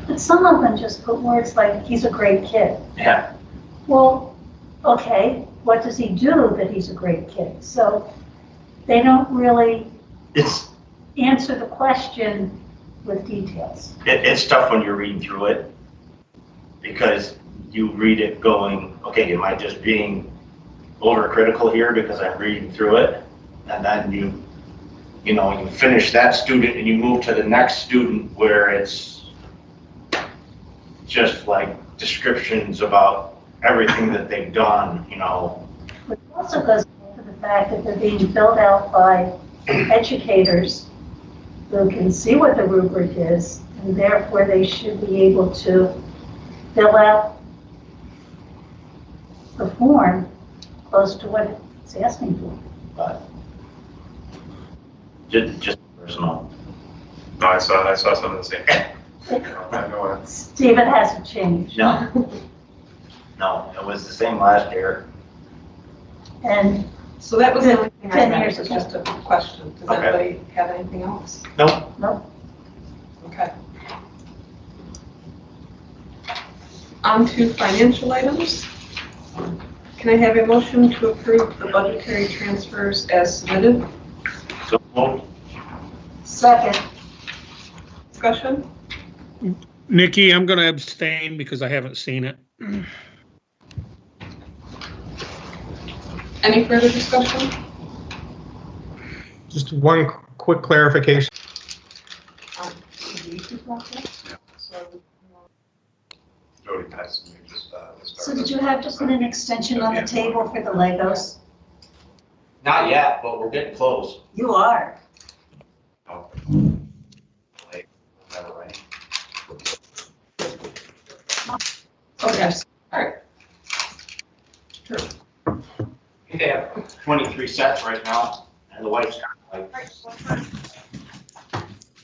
I: But some of them just put words like, he's a great kid.
D: Yeah.
I: Well, okay, what does he do that he's a great kid? So they don't really
D: It's
I: answer the question with details.
D: it's tough when you're reading through it because you read it going, okay, am I just being overcritical here because I'm reading through it? And then you finish that student and you move to the next student where it's just like descriptions about everything that they've done, you know.
I: Which also goes back to the fact that they're being filled out by educators who can see what the rubric is, and therefore they should be able to fill out the form close to what it's asking for.
D: But just personal.
G: No, I saw some of the same. I know it.
I: Stephen hasn't changed.
D: No, it was the same last year.
I: And
C: So that was the only thing I
I: 10
C: had,
I: years
C: was
I: ago.
C: just a question. Does
D: Okay.
C: anybody have anything else?
D: Nope.
I: Nope.
C: Okay. On to financial items. Can I have a motion to approve the budgetary transfers as submitted?
D: So moved.
I: second,
C: Discussion?
B: Nikki, I'm going to abstain because I haven't seen it.
C: Any further discussion?
E: Just one quick clarification.
G: Jody passed me just.
I: so did you have to put an extension on the table for the Legos?
D: Not yet, but we're getting close.
I: You are.
G: Oh.
D: Like, whatever, right?
C: Okay, all right. Sure.
D: They have 23 sets right now, and the wife's got like.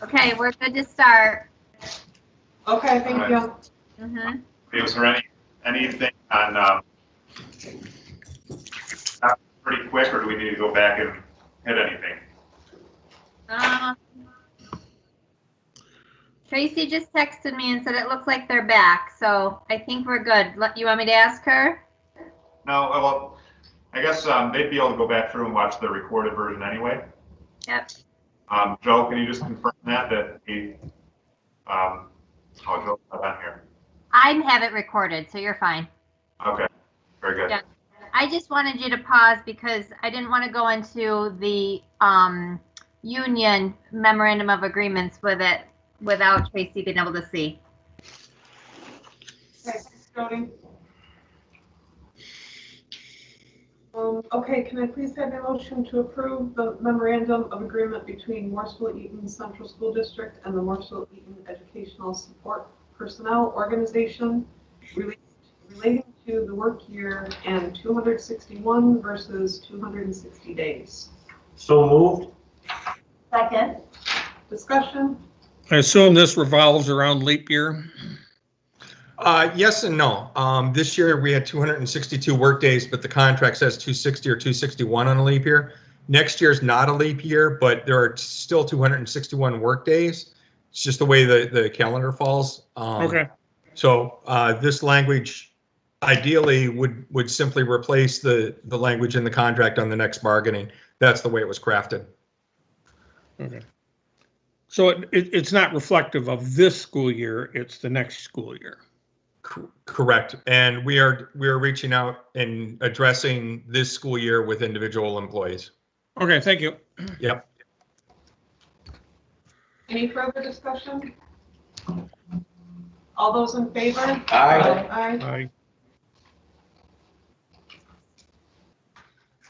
H: Okay, we're good to start.
C: Okay, thank you.
H: Mhm.
G: Was there anything on, pretty quick, or do we need to go back and hit anything?
H: Tracy just texted me and said it looks like they're back, so I think we're good. You want me to ask her?
G: No, well, I guess they'd be able to go back through and watch the recorded version anyway.
H: Yep.
G: Joe, can you just confirm that he, oh, Joe's not on here.
H: I have it recorded, so you're fine.
G: Okay, very good.
H: Yeah. I just wanted you to pause because I didn't want to go into the union memorandum of agreements with it without Tracy being able to see.
C: Okay, thanks, Jody. Okay, can I please have a motion to approve the memorandum of agreement between Morrisville-Eaton Central School District and the Morrisville-Eaton Educational Support Personnel Organization relating to the work year and 261 versus 260 days?
D: So moved.
I: Second,
C: Discussion?
B: I assume this revolves around leap year.
E: Yes and no. This year we had 262 work days, but the contract says 260 or 261 on a leap year. Next year's not a leap year, but there are still 261 work days. It's just the way the calendar falls.
B: Okay,
E: So this language ideally would simply replace the language in the contract on the next bargaining. That's the way it was crafted.
B: okay. So it's not reflective of this school year, it's the next school year.
E: Correct. And we are reaching out and addressing this school year with individual employees.
B: Okay, thank you.
E: Yep.
C: Any further discussion? All those in favor?
D: Aye.
C: Aye.
B: Aye.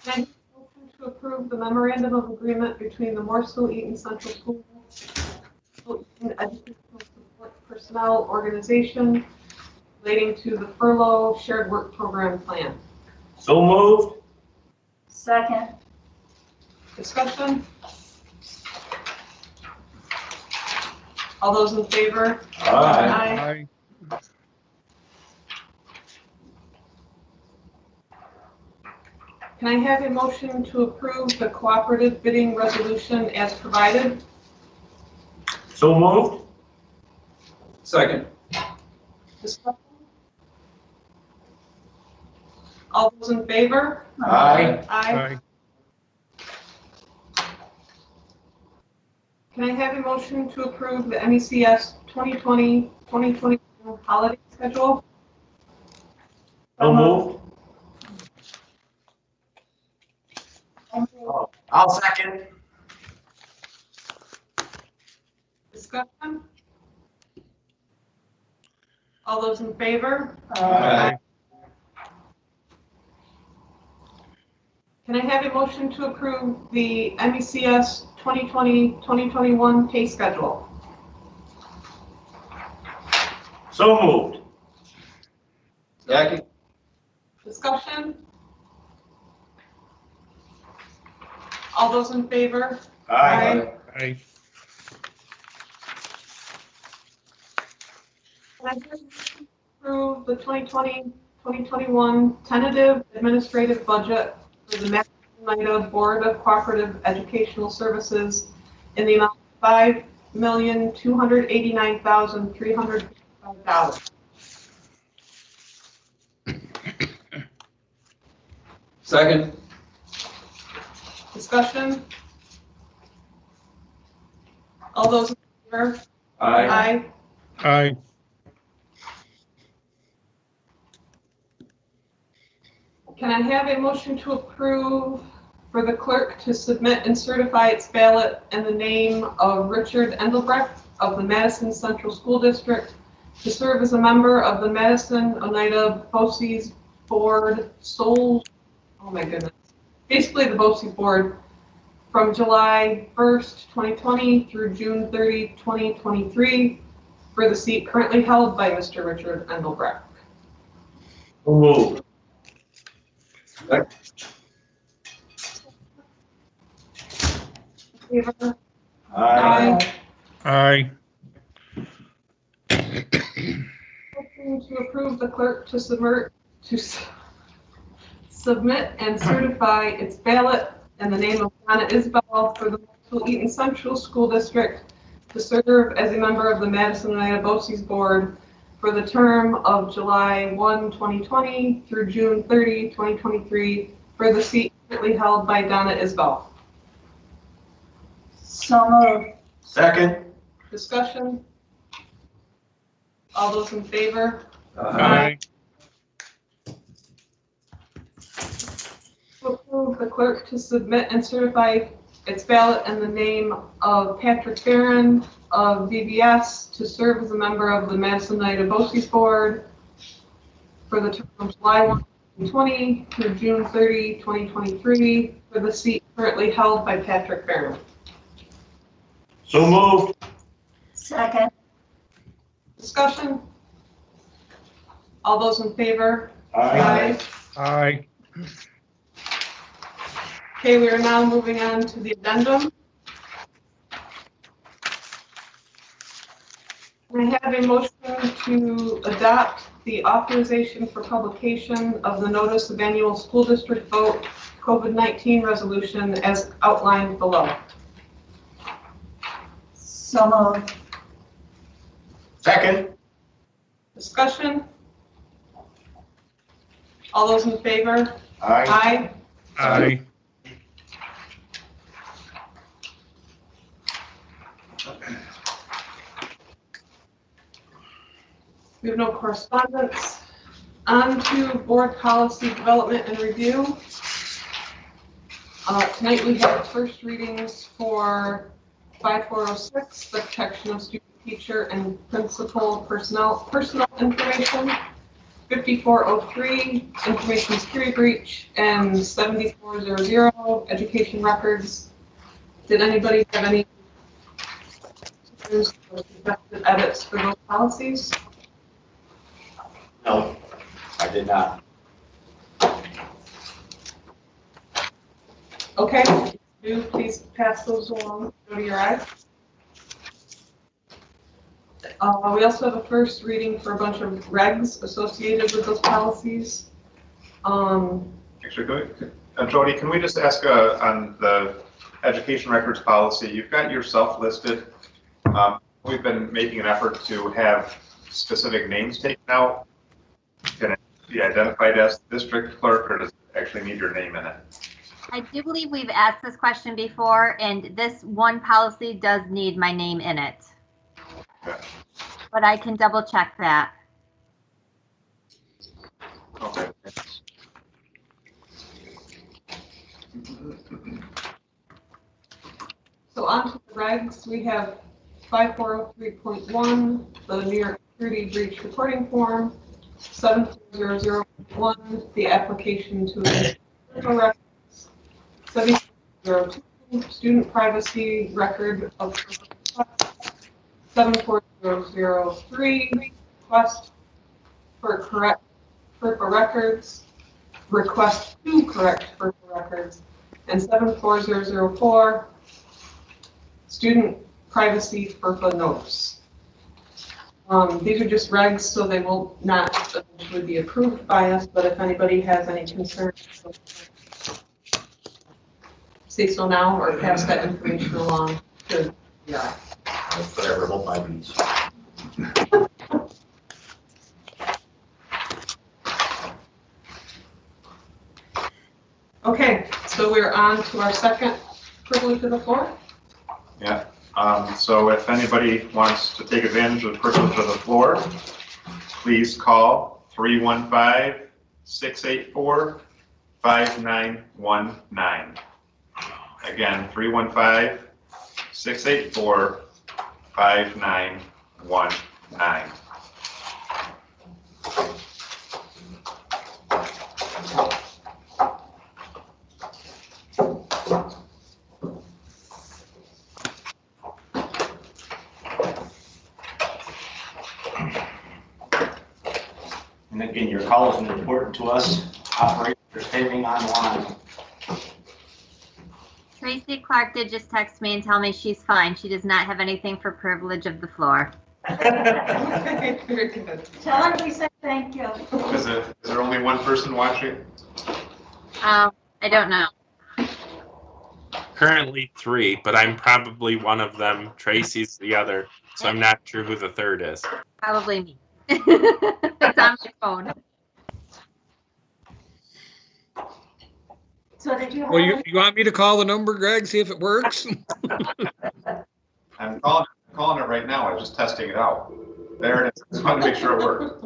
C: Can I have a motion to approve the memorandum of agreement between the Morrisville-Eaton Central School and Educational Support Personnel Organization relating to the furlough shared work program plan?
D: So moved.
I: Second.
C: Discussion? All those in favor?
D: Aye.
B: Aye.
C: Can I have a motion to approve the cooperative bidding resolution as provided?
D: So moved.
F: Second.
C: Discussion? All those in favor?
D: Aye.
C: Aye.
B: Aye.
C: Can I have a motion to approve the MECS 2020-2021 holiday schedule?
D: So moved. I'll second.
C: Discussion? All those in favor?
B: Aye.
C: Can I have a motion to approve the MECS 2020-2021 pay schedule?
D: So moved.
F: Second.
C: Discussion? All those in favor?
D: Aye.
B: Aye.
C: Can I have a motion to approve the 2020-2021 tentative administrative budget for the Madison United Board of Cooperative Educational Services in the amount of $5,289,355?
F: Second.
C: Discussion? All those in favor?
F: Aye.
B: Aye.
C: Can I have a motion to approve for the clerk to submit and certify its ballot in the name of Richard Endelbrecht of the Madison Central School District to serve as a member of the Madison Oneida BOCES Board basically the BOCES Board from July 1st, 2020 through June 30, 2023 for the seat currently held by Mr. Richard Endelbrecht?
D: So moved.
C: Favor?
D: Aye.
B: Aye.
C: Motion to approve the clerk to submit and certify its ballot in the name of Donna Isbell for the Morrisville-Eaton Central School District to serve as a member of the Madison Oneida BOCES Board for the term of July 1, 2020 through June 30, 2023 for the seat currently held by Donna Isbell.
I: So moved.
D: Second.
C: Discussion? All those in favor?
B: Aye.
C: To approve the clerk to submit and certify its ballot in the name of Patrick Barron of VBS to serve as a member of the Madison Oneida BOCES Board for the term of July 1, 2020 through June 30, 2023 for the seat currently held by Patrick Barron.
D: So moved.
I: Second.
C: Discussion? All those in favor?
D: Aye.
B: Aye.
C: Okay, we are now moving on to the addendum. Can I have a motion to adopt the authorization for publication of the notice of annual school district vote COVID-19 resolution as outlined below.
I: So moved.
D: Second.
C: Discussion? All those in favor?
D: Aye.
C: Aye.
B: Aye.
C: We have no correspondence. On to board policy development and review. Tonight we have first readings for 5406, the protection of student, teacher, and principal personal information, 5403, information security breach, and 7400, education records. Did anybody have any edits for those policies?
D: No, I did not.
C: Okay, do please pass those along, go to your eyes. We also have a first reading for a bunch of regs associated with those policies.
G: Actually, Jody, can we just ask on the education records policy, you've got yourself listed. We've been making an effort to have specific names taken out. Can it be identified as district clerk, or does it actually need your name in it?
H: I do believe we've asked this question before, and this one policy does need my name in it.
G: Okay.
H: But I can double check that.
G: Okay.
C: So on to the regs, we have 5403.1, the New York Security Breach Reporting Form, 7401, the application to medical records, 7402, student privacy record of 74003, request for correct FERPA records, request to correct FERPA records, and 74004, student privacy FERPA notice. These are just regs, so they will not eventually be approved by us, but if anybody has any concerns, say so now or pass that information along to, yeah.
D: Whatever, hold my beats.
C: Okay, so we're on to our second privilege of the floor.
G: Yeah. So if anybody wants to take advantage of the privilege of the floor, please call 315-684-5919. Again, 315-684-5919.
D: And again, your call is important to us. Operators are staying on the line.
H: Tracy Clark did just text me and tell me she's fine. She does not have anything for privilege of the floor.
C: Okay, very good.
I: Tell her we said thank you.
G: Is there only one person watching?
H: I don't know.
A: Currently 3, but I'm probably one of them. Tracy's the other, so I'm not sure who the third is.
H: Probably me. It's on my phone.
I: So did you have?
B: Well, you want me to call the number, Greg, see if it works?
G: I'm calling it right now. I'm just testing it out. There it is. Just wanted to make sure it worked.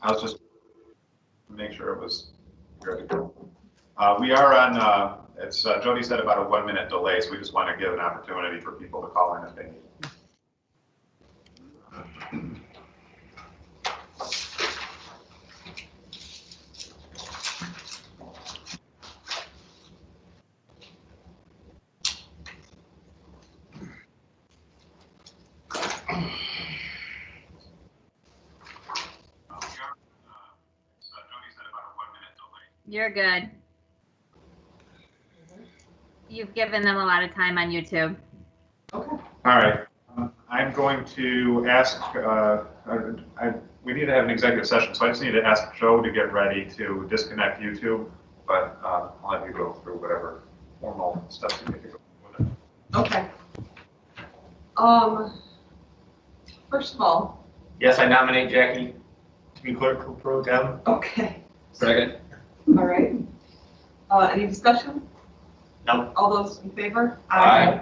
G: I was just make sure it was good. We are on. It's Jody said about a 1-minute delay, so we just want to give an opportunity for people to call in if they need.
H: You're good. You've given them a lot of time on YouTube.
C: Okay.
G: All right. I'm going to ask, we need to have an executive session, so I just need to ask Joe to get ready to disconnect YouTube, but I'll let you go through whatever formal steps you need to go with it.
C: Okay. First of all,
D: Yes, I nominate Jackie to be clerk pro tem.
C: okay,
F: Second.
C: all right. Any discussion?
D: No.
C: All those in favor?
D: Aye.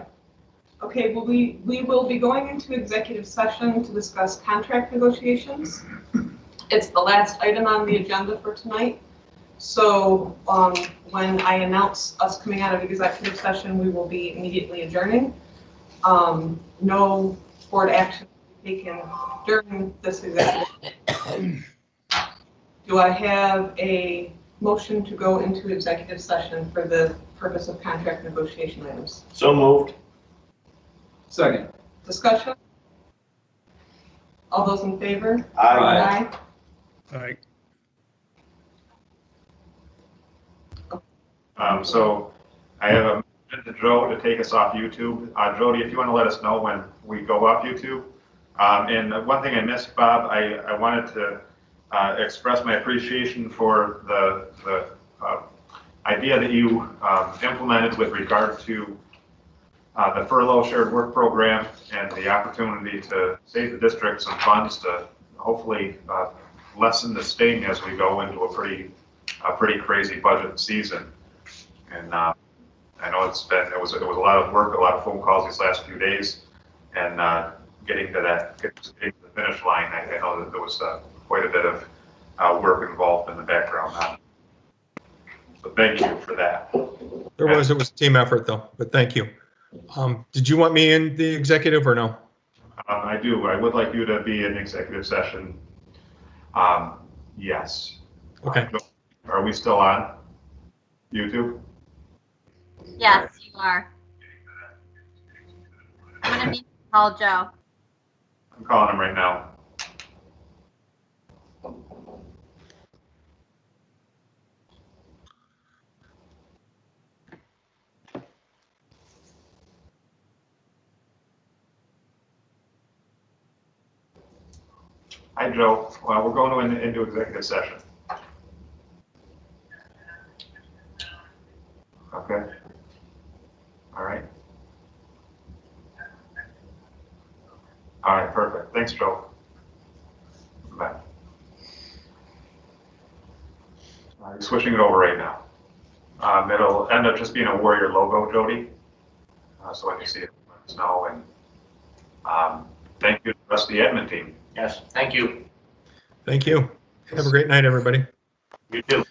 C: Okay, well, we will be going into executive session to discuss contract negotiations. It's the last item on the agenda for tonight. So when I announce us coming out of executive session, we will be immediately adjourning. No board action will be taken during this executive session. Do I have a motion to go into executive session for the purpose of contract negotiation items?
D: So moved.
F: Second.
C: Discussion? All those in favor?
D: Aye.
B: All right.
G: So I have a minute to Joe to take us off YouTube. Jody, if you want to let us know when we go off YouTube. And one thing I missed, Bob, I wanted to express my appreciation for the idea that you implemented with regard to the furlough shared work program and the opportunity to save the district some funds to hopefully lessen the sting as we go into a pretty crazy budget season. And I know it was a lot of work, a lot of phone calls these last few days, and getting to the finish line. I know that there was quite a bit of work involved in the background. So thank you for that.
E: It was a team effort though, but thank you. Did you want me in the executive or no?
G: I do. I would like you to be in executive session. Yes.
E: Okay.
G: Are we still on YouTube?
H: Yes, you are. I'm gonna need to call Joe.
G: I'm calling him right now. Hi, Joe. Well, we're going into executive session. Okay. All right. All right, perfect. Thanks, Joe. Bye. Switching it over right now. It'll end up just being a Warrior logo, Jody. So when you see it, let us know. And thank you to the rest of the admin team.
D: Yes, thank you.
E: Thank you. Have a great night, everybody.
G: You too.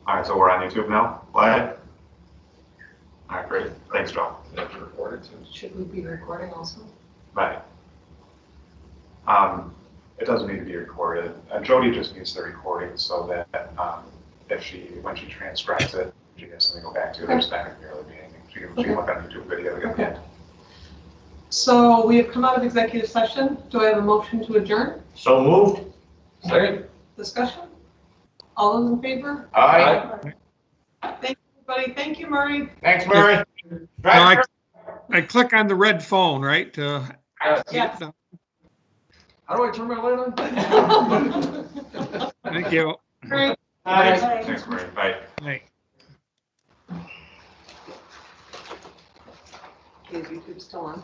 G: All right, so we're on YouTube now, live? All right, great, thanks, Joe.
C: Should we be recording also?
G: Bye. It doesn't need to be recorded. Jody just needs the recording so that when she transcribes it, she has something to go back to. There's not going to really be anything. She can look on YouTube video again.
C: Okay. So we have come out of executive session. Do I have a motion to adjourn?
D: So moved.
F: Second.
C: Discussion? All those in favor?
D: Aye.
C: Thank you, everybody. Thank you, Murray.
D: Thanks, Murray.
B: I click on the red phone, right?
C: Yes.
F: How do I turn my light on?
B: Thank you.
C: Great.
G: Thanks, Murray, bye.
B: Right.
C: Is YouTube still on?